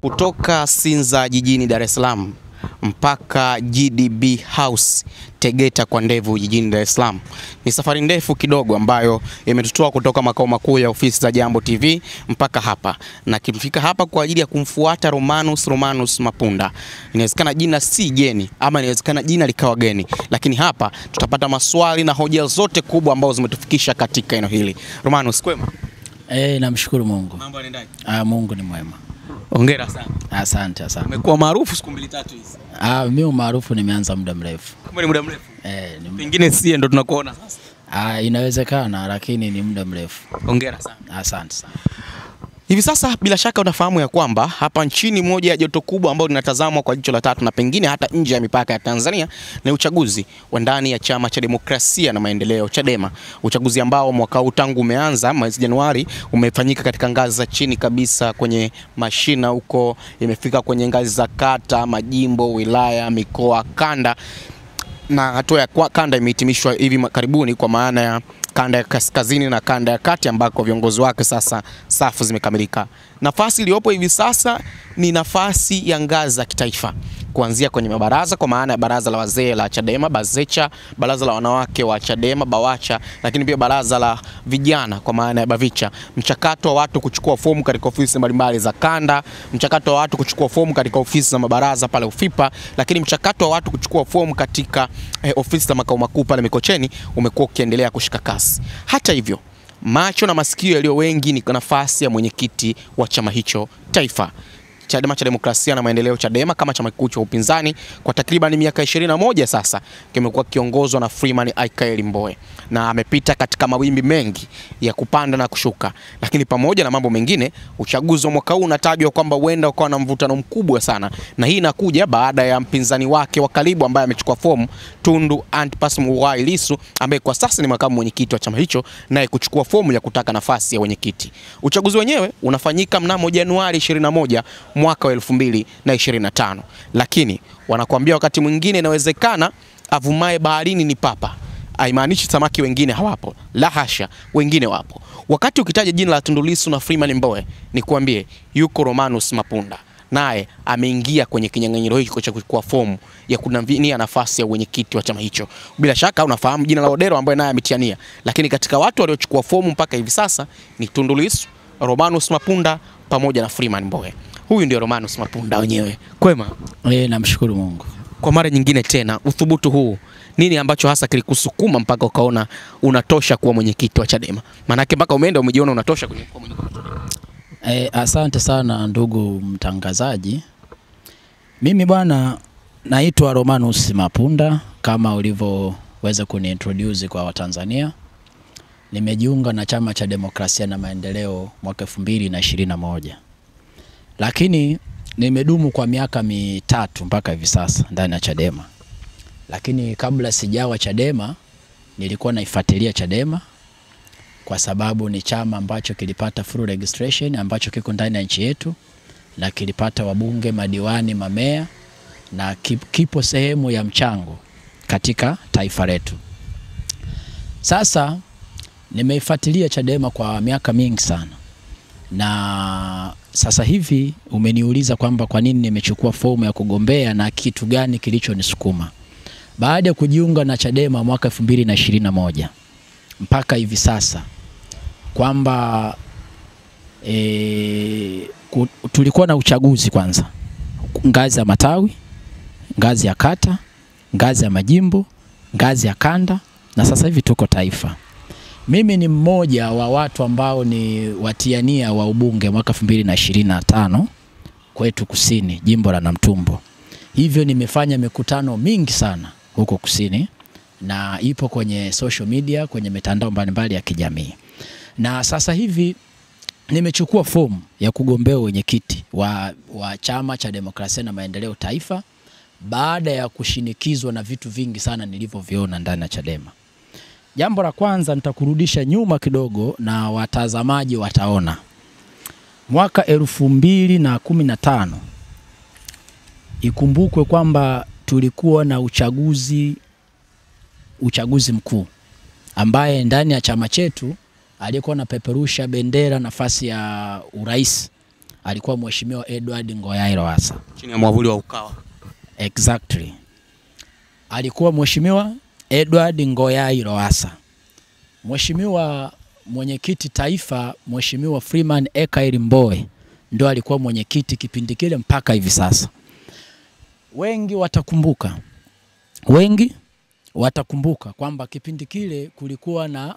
Kutoka Sinza jijini Dar es Salaam mpaka GDB House Tegeta kwa Ndevu jijini Dar es Salaam. Ni safari ndefu kidogo ambayo imetutoa kutoka makao makuu ya ofisi za Jambo TV mpaka hapa. Na kimfika hapa kwa ajili ya kumfuata Romanus Mapunda. Inawezekana jina si geni ama inawezekana jina likawa geni, lakini hapa tutapata maswali na hoja zote kubwa ambazo zimetufikisha katika eneo hili. Romanus, kwema? Namshukuru Mungu. Mambo yanaendaje? Mungu ni mwema. Hongera sana. Asante. Umekuwa maarufu siku 2-3 hizi. Mimi maarufu nimeanza muda mrefu. Kama ni muda mrefu? Pengine sie ndo tunakuona sasa. Inawezekana, lakini ni muda mrefu. Hongera sana. Asante sana. Hivi sasa bila shaka unafahamu ya kwamba hapa nchini moja ya joto kubwa ambao linatazamwa kwa jicho la tatu na pengine hata nje ya mipaka ya Tanzania ni uchaguzi wa ndani ya Chama cha Demokrasia na Maendeleo Chadema. Uchaguzi ambao mwaka huu tangu umeanza mwezi Januari umefanyika katika ngazi za chini kabisa kwenye mashina huko, imefika kwenye ngazi za kata, majimbo, wilaya, mikoa, kanda, na hatua ya kanda imehitimishwa hivi karibuni kwa maana ya kanda ya kaskazini na kanda ya kati ambako viongozi wake sasa safu zimekamilika. Nafasi iliyopo hivi sasa ni nafasi ya ngazi za kitaifa, kuanzia kwenye mabaraza kwa maana ya baraza la wazee la Chadema Bazecha, baraza la wanawake wa Chadema Bawacha, lakini pia baraza la vijana kwa maana ya Bavicha. Mchakato wa watu kuchukua fomu katika ofisi mbalimbali za kanda, mchakato wa watu kuchukua fomu katika ofisi za mabaraza pale Ufipa, lakini mchakato wa watu kuchukua fomu katika ofisi za makao makuu pale Mikocheni umekuwa ukiendelea kushika kasi. Hata hivyo, macho na masikio yaliyo wengi ni nafasi ya mwenyekiti wa chama hicho taifa, Chama cha Demokrasia na Maendeleo Chadema, kama chama kikuu cha upinzani kwa takriban miaka 21 sasa, kimekuwa kiongozwa na Freeman Aikaeli Mbowe, na amepita katika mawimbi mengi ya kupanda na kushuka. Lakini pamoja na mambo mengine, uchaguzi wa mwaka huu unatajwa kwamba huenda ukawa na mvutano mkubwa sana, na hii inakuja baada ya mpinzani wake wa karibu ambaye amechukua fomu, Tundu Antipas Mughai Lissu, ambaye kwa sasa ni makamu mwenyekiti wa chama hicho, naye kuchukua fomu ya kutaka nafasi ya mwenyekiti. Uchaguzi wenyewe unafanyika mnamo Januari 21 mwaka wa 2025, lakini wanakuambia wakati mwingine inawezekana avumae baharini ni papa. Haimaanishi samaki wengine hawapo, la hasha, wengine wapo. Wakati ukitaja jina la Tundu Lissu na Freeman Mbowe, ni kuambie yuko Romanus Mapunda, naye ameingia kwenye kinyang'anyiro hicho cha kuchukua fomu ya kunania nafasi ya mwenyekiti wa chama hicho. Bila shaka unafahamu jina la Odero ambaye naye ametiania, lakini katika watu waliochukua fomu mpaka hivi sasa ni Tundu Lissu, Romanus Mapunda pamoja na Freeman Mbowe. Huyu ndio Romanus Mapunda wenyewe. Kwema? Namshukuru Mungu. Kwa mara nyingine tena, uthubutu huu, nini ambacho hasa kilikusukuma mpaka ukaona unatosha kuwa mwenyekiti wa Chadema? Manake mpaka umeenda umejiona unatosha kuwa mwenyekiti wa Chadema. Asante sana ndugu mtangazaji. Mimi bwana naitwa Romanus Mapunda kama ulivyoweza kuniintroduce kwa Watanzania. Nimejiunga na Chama cha Demokrasia na Maendeleo mwaka 2021. Lakini nimedumu kwa miaka 3 mpaka hivi sasa ndani ya Chadema. Lakini kabla sijawa Chadema nilikuwa naifuatilia Chadema kwa sababu ni chama ambacho kilipata full registration, ambacho kiko ndani ya nchi yetu, na kilipata wabunge, madiwani, mamea, na kipo sehemu ya mchango katika taifa letu. Sasa nimeifuatilia Chadema kwa miaka mingi sana. Na sasa hivi umeniuliza kwamba kwa nini nimechukua fomu ya kugombea na kitu gani kilichonisukuma. Baada ya kujiunga na Chadema mwaka 2021 mpaka hivi sasa, kwamba tulikuwa na uchaguzi kwanza ngazi ya matawi, ngazi ya kata, ngazi ya majimbo, ngazi ya kanda, na sasa hivi tuko taifa. Mimi ni mmoja wa watu ambao ni watiania wa ubunge mwaka 2025 kwetu kusini, jimbo la Namtumbo. Hivyo nimefanya mikutano mingi sana huko kusini, na ipo kwenye social media, kwenye mitandao mbalimbali ya kijamii. Na sasa hivi nimechukua fomu ya kugombea mwenyekiti wa Chama cha Demokrasia na Maendeleo Taifa baada ya kushinikizwa na vitu vingi sana nilivyoviona ndani ya Chadema. Jambo la kwanza nitakurudisha nyuma kidogo na watazamaji wataona. Mwaka 2015 ikumbukwe kwamba tulikuwa na uchaguzi mkuu ambaye ndani ya chama chetu alikuwa anapeperusha bendera nafasi ya urais alikuwa Mheshimiwa Edward Ngoyai Lowassa chini ya mwavuli wa Ukawa. Exactly. Alikuwa Mheshimiwa Edward Ngoyai Lowassa. Mheshimiwa mwenyekiti taifa Mheshimiwa Freeman Ekaeli Mbowe ndio alikuwa mwenyekiti kipindi kile mpaka hivi sasa. Wengi watakumbuka kwamba kipindi kile kulikuwa na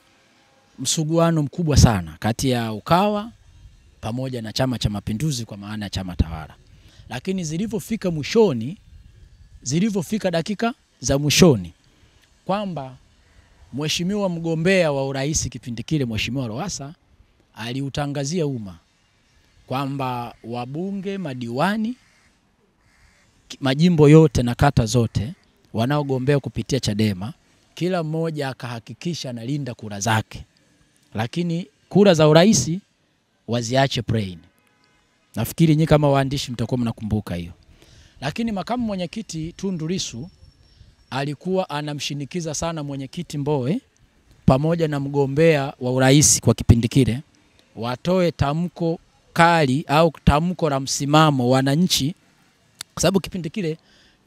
msuguano mkubwa sana kati ya Ukawa pamoja na Chama cha Mapinduzi kwa maana ya chama tawala. Lakini zilivyofika dakika za mwishoni kwamba Mheshimiwa mgombea wa urais kipindi kile Mheshimiwa Lowassa aliutangazia umma kwamba wabunge, madiwani, majimbo yote na kata zote wanaogombea kupitia Chadema, kila mmoja akahakikisha analinda kura zake. Lakini kura za urais waziache plain. Nafikiri nyinyi kama waandishi mtakuwa mnakumbuka hiyo. Lakini makamu mwenyekiti Tundu Lissu alikuwa anamshinikiza sana mwenyekiti Mbowe pamoja na mgombea wa urais kwa kipindi kile watoe tamko kali au tamko la msimamo wananchi, kwa sababu kipindi kile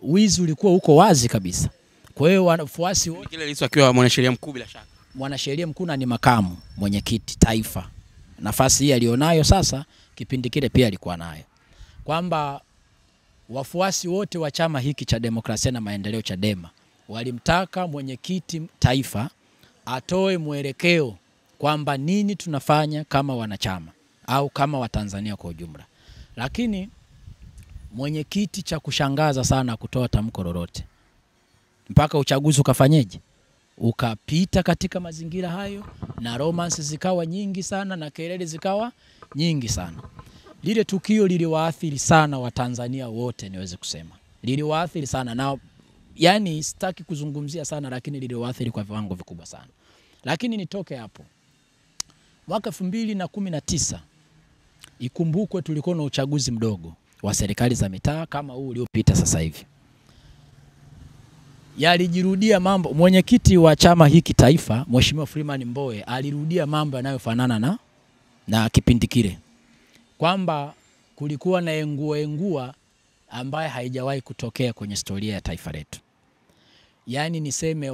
wizi ulikuwa uko wazi kabisa. Kwa hiyo wafuasi wote, kile Lissu akiwa mwanasheria mkuu, bila shaka mwanasheria mkuu na ni makamu mwenyekiti taifa, nafasi hii alionayo sasa, kipindi kile pia alikuwa nayo, kwamba wafuasi wote wa chama hiki cha Demokrasia na Maendeleo Chadema walimtaka mwenyekiti taifa atoe mwelekeo kwamba nini tunafanya kama wanachama au kama Watanzania kwa ujumla. Lakini mwenyekiti, cha kushangaza sana, kutoa tamko lolote mpaka uchaguzi ukafanyeje, ukapita katika mazingira hayo, na romance zikawa nyingi sana na kelele zikawa nyingi sana. Lile tukio liliwaathiri sana Watanzania wote, niweze kusema liliwaathiri sana, na yani sitaki kuzungumzia sana, lakini liliwaathiri kwa viwango vikubwa sana. Lakini nitoke hapo, mwaka 2019 ikumbukwe tulikuwa na uchaguzi mdogo wa serikali za mitaa kama huu uliopita sasa hivi. Yalijirudia mambo. Mwenyekiti wa chama hiki taifa Mheshimiwa Freeman Mbowe alirudia mambo yanayofanana na kipindi kile, kwamba kulikuwa na engua ambaye haijawahi kutokea kwenye historia ya taifa letu. Yani niseme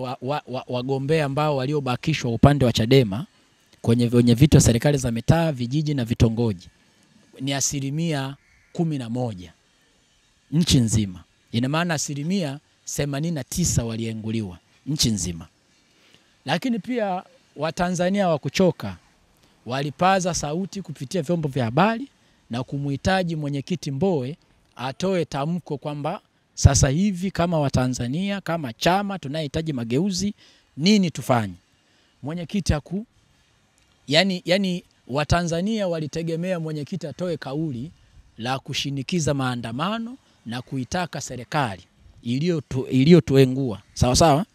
wagombea ambao waliobakishwa upande wa Chadema kwenye viti wa serikali za mitaa, vijiji na vitongoji ni 11% nchi nzima. Ina maana 89% walienguliwa nchi nzima. Lakini pia Watanzania wakuchoka walipaza sauti kupitia vyombo vya habari na kumuhitaji mwenyekiti Mbowe atoe tamko kwamba sasa hivi kama Watanzania, kama chama tunahitaji mageuzi, nini tufanye. Mwenyekiti yani Watanzania walitegemea mwenyekiti atoe kauli la kushinikiza maandamano na kuitaka serikali iliyotuengua sawa sawa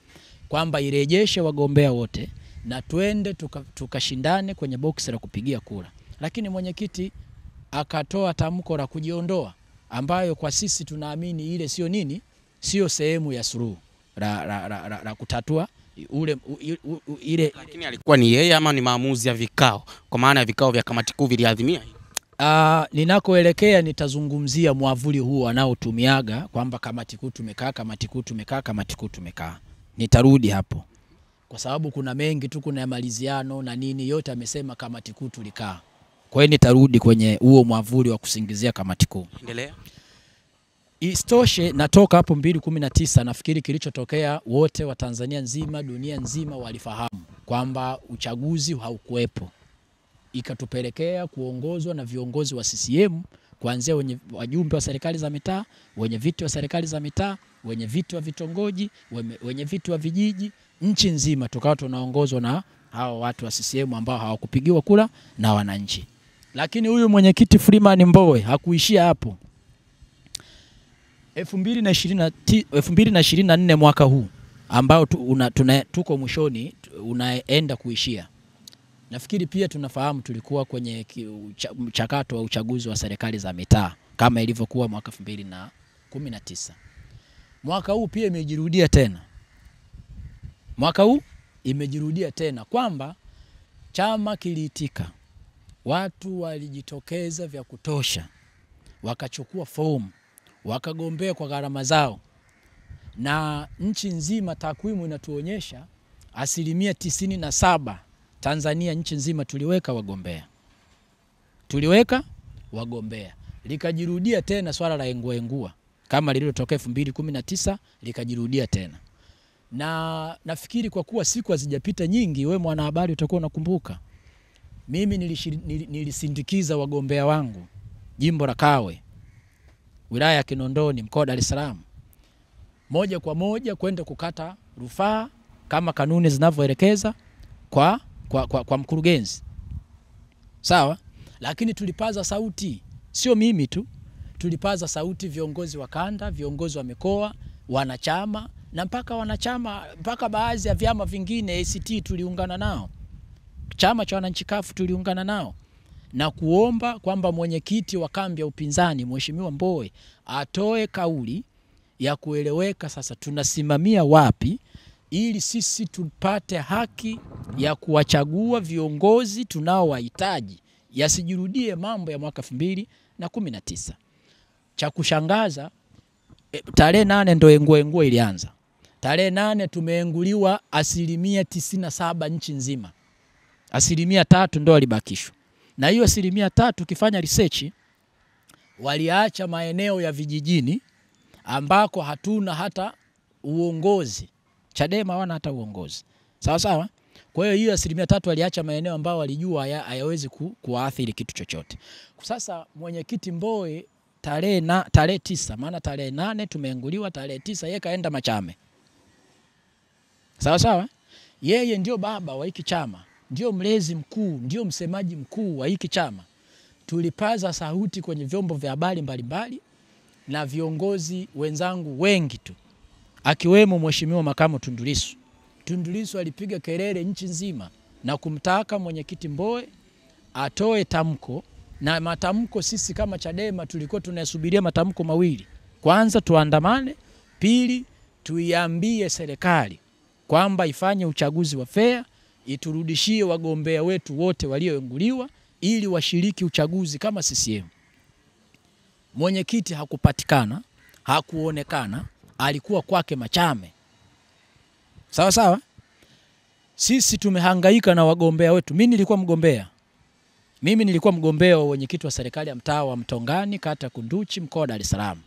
kwamba irejeshe wagombea wote na tuende tukashindane kwenye boksi la kupigia kura. Lakini mwenyekiti akatoa tamko la kujiondoa, ambayo kwa sisi tunaamini ile sio sehemu ya suluhu la kutatua ile. Lakini alikuwa ni yeye ama ni maamuzi ya vikao, kwa maana ya vikao vya kamati kuu viliadhimia? Ninakoelekea nitazungumzia mwavuli huu anaotumiaga kwamba kamati kuu tumekaa. Nitarudi hapo kwa sababu kuna mengi tu, kuna maliziano na nini, yote amesema kamati kuu tulikaa. Kwa hiyo nitarudi kwenye huo mwavuli wa kusingizia kamati kuu. Endelea. Istoshe, natoka hapo 2019, nafikiri kilichotokea wote wa Tanzania nzima, dunia nzima walifahamu kwamba uchaguzi haukuwepo. Ikatupelekea kuongozwa na viongozi wa CCM, kuanzia wenye wajumbe wa serikali za mitaa, wenye viti wa serikali za mitaa, wenye viti wa vitongoji, wenye viti wa vijiji, nchi nzima tukawa tunaongozwa na hao watu wa CCM ambao hawakupigiwa kura na wananchi. Lakini huyu mwenyekiti Freeman Mbowe hakuishia hapo. 2024 mwaka huu ambao tuko mwishoni, unaenda kuishia. Nafikiri pia tunafahamu tulikuwa kwenye mchakato wa uchaguzi wa serikali za mitaa kama ilivyokuwa mwaka 2019. Mwaka huu pia imejirudia tena kwamba chama kiliitika, watu walijitokeza vya kutosha wakachukua fomu, wakagombea kwa gharama zao, na nchi nzima takwimu inatuonyesha 97% Tanzania nchi nzima tuliweka wagombea. Likajirudia tena swala la engua kama lililotokea 2019 likajirudia tena. Na nafikiri kwa kuwa siku hazijapita nyingi, wewe mwanahabari utakuwa unakumbuka, mimi nilisindikiza wagombea wangu jimbo la Kawe, wilaya ya Kinondoni, mkoa wa Dar es Salaam, moja kwa moja kwenda kukata rufaa kama kanuni zinavyoelekeza kwa mkurugenzi. Sawa? Lakini tulipaza sauti, sio mimi tu, tulipaza sauti viongozi wa kanda, viongozi wa mikoa, wanachama, na mpaka baadhi ya vyama vingine, ACT tuliungana nao, chama cha wananchi CUF tuliungana nao, na kuomba kwamba mwenyekiti wa kambi ya upinzani Mheshimiwa Mbowe atoe kauli ya kueleweka sasa tunasimamia wapi, ili sisi tupate haki ya kuwachagua viongozi tunaowahitaji, yasijirudie mambo ya mwaka 2019. Cha kushangaza, tarehe 8 ndo engua ilianza. Tarehe 8 tumeenguliwa 97% nchi nzima. 3% ndo walibakishwa. Na hiyo 3% ukifanya research, waliacha maeneo ya vijijini ambako hatuna hata uongozi. Chadema hawana hata uongozi. Sawa sawa? Kwa hiyo 3% waliacha maeneo ambao walijua hayawezi kuathiri kitu chochote. Sasa mwenyekiti Mbowe tarehe 9, maana tarehe 8 tumeenguliwa, tarehe 9 yeye kaenda Machame. Sawa sawa? Yeye ndio baba wa hiki chama, ndio mlezi mkuu, ndio msemaji mkuu wa hiki chama. Tulipaza sauti kwenye vyombo vya habari mbalimbali na viongozi wenzangu wengi tu, akiwemo Mheshimiwa Makamu Tundu Lissu. Tundu Lissu alipiga kelele nchi nzima na kumtaka mwenyekiti Mbowe atoe tamko, na matamko sisi kama Chadema tulikuwa tunasubiria matamko mawili. Kwanza tuandamane, pili tuiambie serikali kwamba ifanye uchaguzi wa fair, iturudishie wagombea wetu wote walioenguliwa ili washiriki uchaguzi kama CCM. Mwenyekiti hakupatikana, hakuonekana, alikuwa kwake Machame. Sawa sawa? Sisi tumehangaika na wagombea wetu. Mimi nilikuwa mgombea wa mwenyekiti wa serikali ya mtaa wa Mtongani, kata Kunduchi, mkoa wa Dar es Salaam.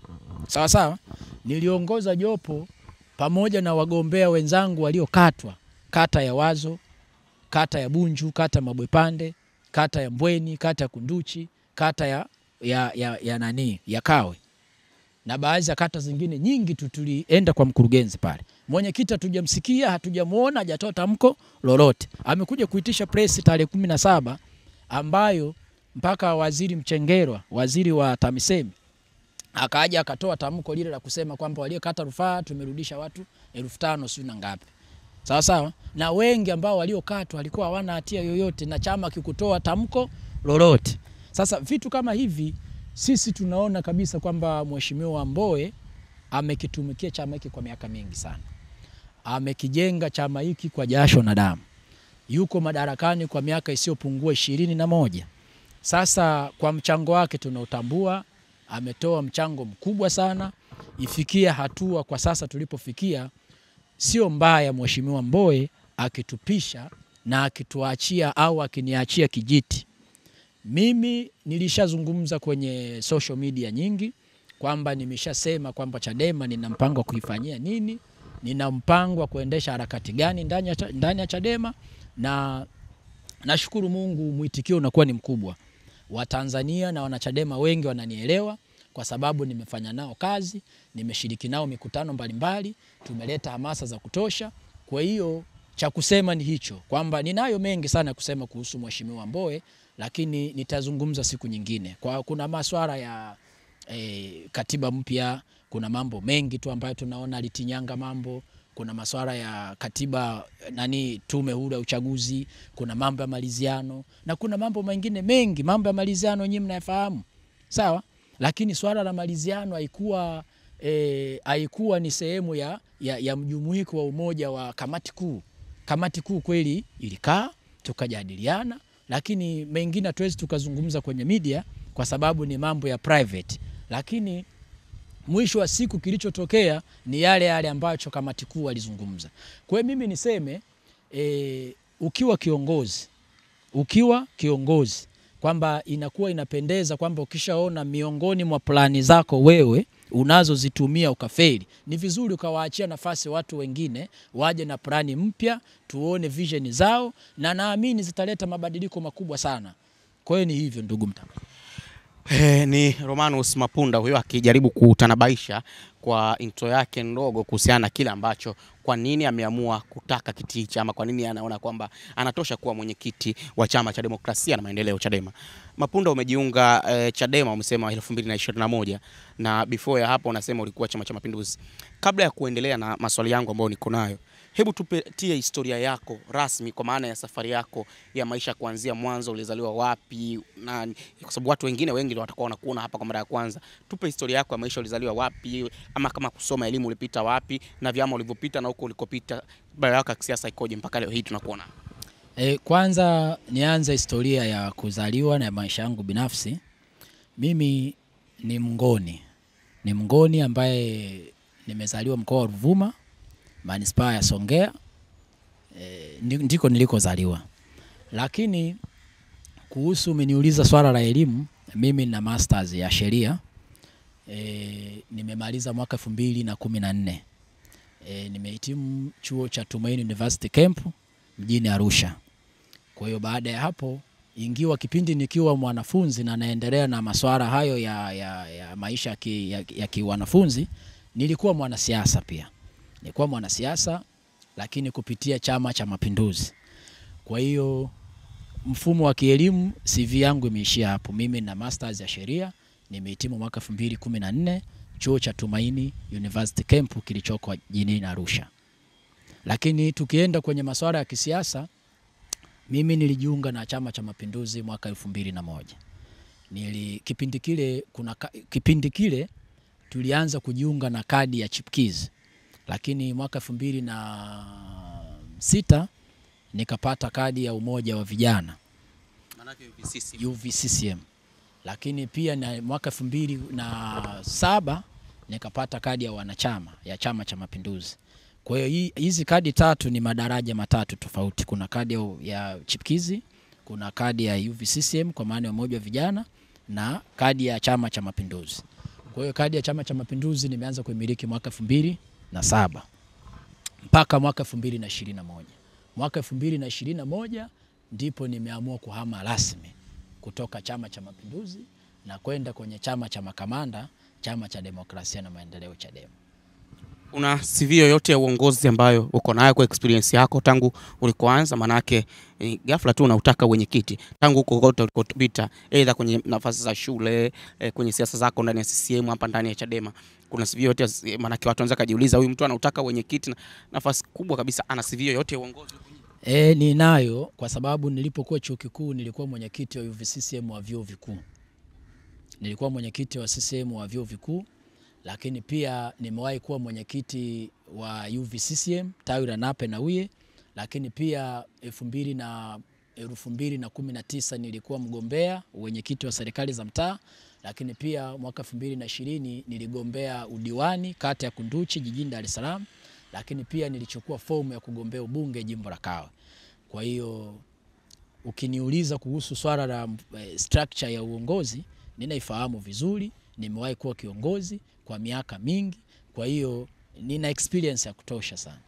Sawa sawa? Niliongoza jopo pamoja na wagombea wenzangu waliokatwa, kata ya Wazo, kata ya Bunju, kata Mabwepande, kata ya Mbweni, kata ya Kunduchi, kata ya Kawe, na baadhi ya kata zingine nyingi tulienda kwa mkurugenzi pale. Mwenyekiti hatujamsikia, hatujamuona, hajatoa tamko lolote. Amekuja kuitisha press tarehe 17 ambayo mpaka Waziri Mchengerwa, waziri wa TAMISEMI, akaja akatoa tamko lile la kusema kwamba waliokata rufaa tumerudisha watu 5,000 sio na ngapi. Sawa sawa? Na wengi ambao waliokatwa walikuwa hawana hatia yoyote na chama kikutoa tamko lolote. Sasa vitu kama hivi sisi tunaona kabisa kwamba Mheshimiwa Mbowe amekitumikia chama hiki kwa miaka mingi sana. Amekijenga chama hiki kwa jasho na damu. Yuko madarakani kwa miaka isiyopungua 21. Sasa kwa mchango wake tunautambua, ametoa mchango mkubwa sana. Ifikia hatua kwa sasa tulipofikia, sio mbaya Mheshimiwa Mbowe akitupisha na akituachia au akiniachia kijiti. Mimi nilishazungumza kwenye social media nyingi kwamba nimeshasema kwamba Chadema nina mpango wa kuifanyia nini, nina mpango wa kuendesha harakati gani ndani ya Chadema, na nashukuru Mungu mwitikio unakuwa ni mkubwa. Watanzania na wanachadema wengi wananielewa kwa sababu nimefanya nao kazi, nimeshiriki nao mikutano mbalimbali, tumeleta hamasa za kutosha. Kwa hiyo cha kusema ni hicho, kwamba ninayo mengi sana kusema kuhusu Mheshimiwa Mbowe, lakini nitazungumza siku nyingine. Kwa kuna masuala ya katiba mpya, kuna mambo mengi tu ambayo tunaona alitinyanga mambo, kuna masuala ya katiba tume huru ya uchaguzi, kuna mambo ya maliziano, na kuna mambo mengine mengi. Mambo ya maliziano nyinyi mnayafahamu. Sawa? Lakini swala la maliziano haikuwa ni sehemu ya mjumuiko wa umoja wa kamati kuu. Kamati kuu kweli ilikaa, tukajadiliana, lakini mengine hatuwezi tukazungumza kwenye media kwa sababu ni mambo ya private, lakini mwisho wa siku kilichotokea ni yale yale ambacho kamati kuu walizungumza. Kwa hiyo mimi niseme ukiwa kiongozi kwamba inakuwa inapendeza kwamba ukishaona miongoni mwa plani zako wewe unazozitumia ukafeli, ni vizuri ukawaachia nafasi watu wengine waje na plani mpya, tuone vision zao, na naamini zitaleta mabadiliko makubwa sana. Kwa hiyo ni hivyo ndugu mtangazaji. Ni Romanus Mapunda huyo akijaribu kutanabaisha kwa intro yake ndogo kuhusiana na kile ambacho kwa nini ameamua kutaka kiti hicho, ama kwa nini anaona kwamba anatosha kuwa mwenyekiti wa Chama cha Demokrasia na Maendeleo Chadema. Mapunda, umejiunga Chadema umesema 2021 na before ya hapo unasema ulikuwa Chama cha Mapinduzi. Kabla ya kuendelea na maswali yangu ambayo niko nayo, hebu tupatie historia yako rasmi, kwa maana ya safari yako ya maisha kuanzia mwanzo, ulizaliwa wapi, na kwa sababu watu wengi ndio watakuwa wanakuona hapa kwa mara ya kwanza. Tupe historia yako ya maisha, ulizaliwa wapi, ama kama kusoma elimu ulipita wapi, na vyama ulivyopita na huko ulikopita, bara yako ya kisiasa ikoje mpaka leo hii tunakuona. Kwanza nianze historia ya kuzaliwa na maisha yangu binafsi. Mimi ni Mngoni ambaye nimezaliwa mkoa wa Ruvuma, manispaa ya Songea, ndiko nilikozaliwa. Lakini kuhusu umeniuliza swala la elimu, mimi na masters ya sheria, nimemaliza mwaka 2014. Nimehitimu chuo cha Tumaini University Camp mjini Arusha. Kwa hiyo baada ya hapo, ingiwa kipindi nikiwa mwanafunzi na naendelea na masuala hayo ya maisha ya kiwanafunzi, nilikuwa mwanasiasa pia. Nilikuwa mwanasiasa lakini kupitia Chama cha Mapinduzi. Kwa hiyo mfumo wa kielimu CV yangu imeishia hapo. Mimi na masters ya sheria, nimehitimu mwaka 2014 chuo cha Tumaini University Camp kilichoko jijini Arusha. Lakini tukienda kwenye masuala ya kisiasa, mimi nilijiunga na Chama cha Mapinduzi mwaka 2001. Kipindi kile tulianza kujiunga na kadi ya chipkizi. Lakini mwaka 2006 nikapata kadi ya umoja wa vijana, manake UVCCM. Lakini pia na mwaka 2007 nikapata kadi ya wanachama ya Chama cha Mapinduzi. Kwa hiyo hizi kadi tatu ni madaraja matatu tofauti. Kuna kadi ya chipkizi, kuna kadi ya UVCCM kwa maana ya umoja wa vijana, na kadi ya Chama cha Mapinduzi. Kwa hiyo kadi ya Chama cha Mapinduzi nimeanza kuimiliki mwaka 2007 mpaka mwaka 2021. Mwaka 2021 ndipo nimeamua kuhama rasmi kutoka Chama cha Mapinduzi na kwenda kwenye chama cha makamanda, Chama cha Demokrasia na Maendeleo Chadema. Una CV yoyote ya uongozi ambayo uko nayo kwa experience yako tangu ulikoanza? Manake ghafla tu unataka wenyekiti tangu huko kote ulikopita, aidha kwenye nafasi za shule, kwenye siasa zako ndani ya CCM, hapa ndani ya Chadema. Kuna CV yote? Manake watu wanaweza kujiuliza, huyu mtu anataka wenyekiti na nafasi kubwa kabisa, ana CV yote ya uongozi? Ninayo, kwa sababu nilipokuwa chuo kikuu nilikuwa mwenyekiti wa UVCCM wa vyuo vikuu. Nilikuwa mwenyekiti wa CCM wa vyuo vikuu, lakini pia nimewahi kuwa mwenyekiti wa UVCCM tawi la Nape na Uye, lakini pia 2019 nilikuwa mgombea mwenyekiti wa serikali za mtaa, lakini pia mwaka 2020 niligombea udiwani kata ya Kunduchi jijini Dar es Salaam, lakini pia nilichukua fomu ya kugombea ubunge jimbo la Kawe. Kwa hiyo ukiniuliza kuhusu swala la structure ya uongozi, ninaifahamu vizuri. Nimewahi kuwa kiongozi kwa miaka mingi, kwa hiyo nina experience ya kutosha sana.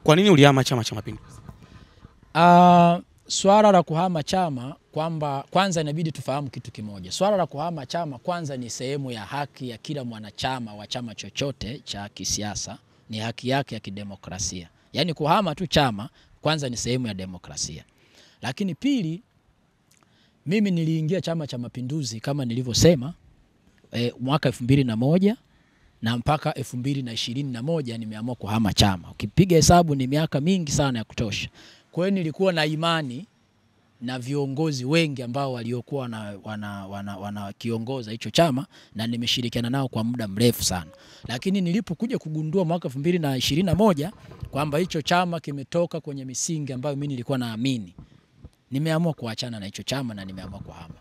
Kwa nini ulihama Chama cha Mapinduzi? Swala la kuhama chama, kwamba kwanza inabidi tufahamu kitu kimoja. Swala la kuhama chama kwanza ni sehemu ya haki ya kila mwanachama wa chama chochote cha kisiasa, ni haki yake ya kidemokrasia. Yaani kuhama tu chama kwanza ni sehemu ya demokrasia. Lakini pili, mimi niliingia Chama cha Mapinduzi kama nilivyosema mwaka 2001 na mpaka 2021 nimeamua kuhama chama. Ukipiga hesabu ni miaka mingi sana ya kutosha. Kwa hiyo nilikuwa na imani na viongozi wengi ambao waliokuwa wana kiongoza hicho chama, na nimeshirikiana nao kwa muda mrefu sana. Lakini nilipokuja kugundua mwaka 2021 kwamba hicho chama kimetoka kwenye misingi ambayo mimi nilikuwa naamini, nimeamua kuachana na hicho chama na nimeamua kuhama.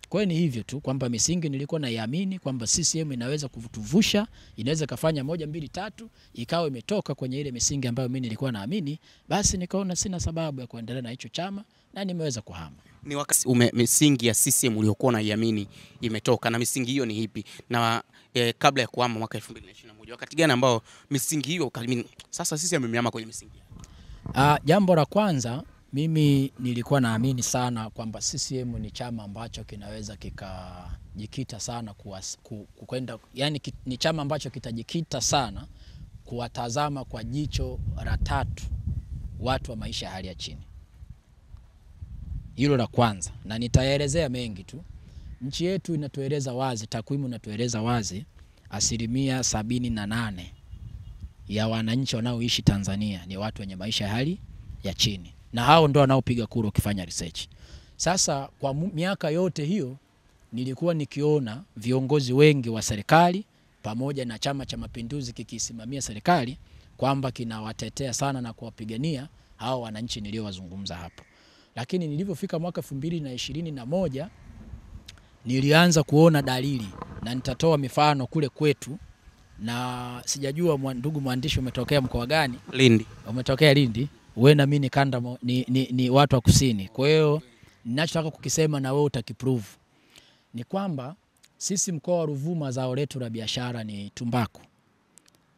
Kwa hiyo ni hivyo tu kwamba misingi nilikuwa naiamini kwamba CCM inaweza kutuvusha, inaweza kufanya 1 2 3, ikawa imetoka kwenye ile misingi ambayo mimi nilikuwa naamini, basi nikaona sina sababu ya kuendelea na hicho chama na nimeweza kuhama. Ni wakati misingi ya CCM uliyokuwa unaiamini imetoka, na misingi hiyo ni ipi? Na kabla ya kuhama mwaka 2021 wakati gani ambao misingi hiyo ukaamini sasa CCM imehama kwenye misingi? Jambo la kwanza, mimi nilikuwa naamini sana kwamba CCM ni chama ambacho kinaweza kikajikita sana kwenda, yani ni chama ambacho kitajikita sana kuwatazama kwa jicho la tatu watu wa maisha ya hali ya chini. Hilo la kwanza, na nitaelezea mengi tu. Nchi yetu inatueleza wazi, takwimu inatueleza wazi, 78% ya wananchi wanaoishi Tanzania ni watu wenye maisha ya hali ya chini, na hao ndio wanaopiga kura ukifanya research. Sasa kwa miaka yote hiyo nilikuwa nikiona viongozi wengi wa serikali pamoja na Chama cha Mapinduzi kikisimamia serikali kwamba kinawatetea sana na kuwapigania hao wananchi niliowazungumza hapo. Lakini nilipofika mwaka 2021 nilianza kuona dalili, na nitatoa mifano kule kwetu, na sijajua ndugu mwandishi umetokea mkoa gani? Lindi. Umetokea Lindi. Wewe na mimi ni kanda ni watu wa kusini. Kwa hiyo ninachotaka kukisema na wewe utakiprove ni kwamba sisi mkoa wa Ruvuma zao letu la biashara ni tumbaku.